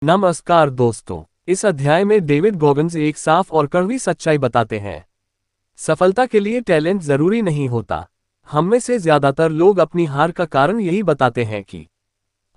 नमस्कार दोस्तों, इस अध्याय में डेविड गॉगिन्स एक साफ और कड़वी सच्चाई बताते हैं। सफलता के लिए टैलेंट जरूरी नहीं होता। हम में से ज्यादातर लोग अपनी हार का कारण यही बताते हैं कि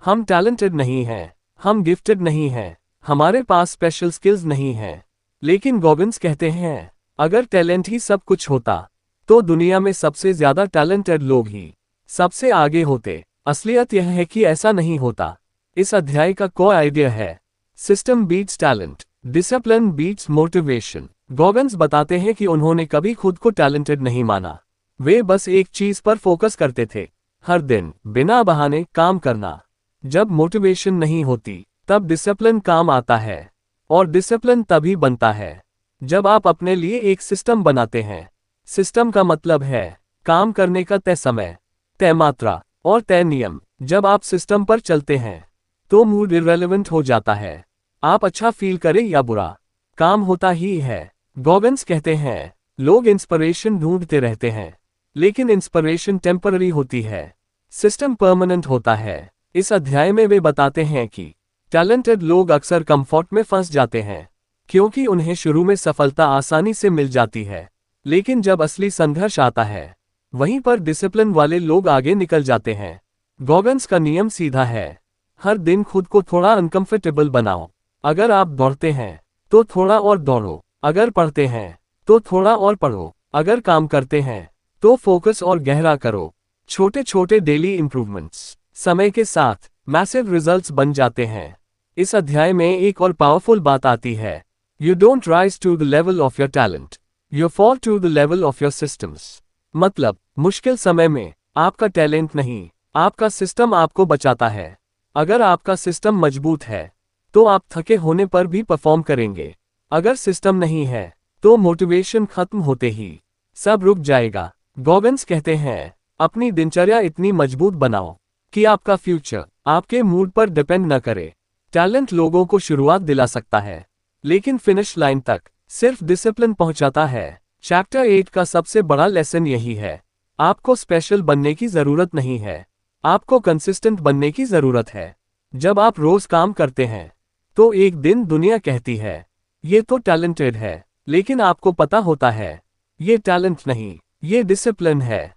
हम टैलेंटेड नहीं हैं, हम गिफ्टेड नहीं हैं, हमारे पास स्पेशल स्किल्स नहीं हैं। लेकिन गॉगिन्स कहते हैं, अगर टैलेंट ही सब कुछ होता तो दुनिया में सबसे ज्यादा टैलेंटेड लोग ही सबसे आगे होते। असलियत यह है कि ऐसा नहीं होता। इस अध्याय का कोर आइडिया है, system beats talent, discipline beats motivation. Goggins बताते हैं कि उन्होंने कभी खुद को टैलेंटेड नहीं माना। वे बस एक चीज पर फोकस करते थे, हर दिन बिना बहाने काम करना। जब मोटिवेशन नहीं होती तब डिसिप्लिन काम आता है, और डिसिप्लिन तभी बनता है जब आप अपने लिए एक सिस्टम बनाते हैं। सिस्टम का मतलब है काम करने का तय समय, तय मात्रा और तय नियम। जब आप सिस्टम पर चलते हैं तो मूड इररेलेवेंट हो जाता है। आप अच्छा फील करें या बुरा, काम होता ही है। गॉगिन्स कहते हैं, लोग इंस्पिरेशन ढूंढते रहते हैं, लेकिन इंस्पिरेशन टेम्पररी होती है, सिस्टम परमानेंट होता है। इस अध्याय में वे बताते हैं कि टैलेंटेड लोग अक्सर कंफर्ट में फंस जाते हैं, क्योंकि उन्हें शुरू में सफलता आसानी से मिल जाती है। लेकिन जब असली संघर्ष आता है, वहीं पर डिसिप्लिन वाले लोग आगे निकल जाते हैं। गॉगिन्स का नियम सीधा है, हर दिन खुद को थोड़ा अनकंफर्टेबल बनाओ। अगर आप दौड़ते हैं तो थोड़ा और दौड़ो, अगर पढ़ते हैं तो थोड़ा और पढ़ो, अगर काम करते हैं तो फोकस और गहरा करो। छोटे छोटे डेली इंप्रूवमेंट्स समय के साथ मैसिव रिजल्ट्स बन जाते हैं। इस अध्याय में एक और पावरफुल बात आती है, you don't rise to the level of your talent, you fall to the level of your systems. मतलब, मुश्किल समय में आपका टैलेंट नहीं, आपका सिस्टम आपको बचाता है। अगर आपका सिस्टम मजबूत है तो आप थके होने पर भी परफॉर्म करेंगे। अगर सिस्टम नहीं है तो मोटिवेशन खत्म होते ही सब रुक जाएगा। गॉगिन्स कहते हैं, अपनी दिनचर्या इतनी मजबूत बनाओ कि आपका फ्यूचर आपके मूड पर डिपेंड न करे। टैलेंट लोगों को शुरुआत दिला सकता है, लेकिन फिनिश लाइन तक सिर्फ डिसिप्लिन पहुंचाता है। चैप्टर 8 का सबसे बड़ा लेसन यही है, आपको स्पेशल बनने की जरूरत नहीं है, आपको कंसिस्टेंट बनने की जरूरत है। जब आप रोज काम करते हैं तो एक दिन दुनिया कहती है, ये तो टैलेंटेड है, लेकिन आपको पता होता है ये टैलेंट नहीं, ये डिसिप्लिन है।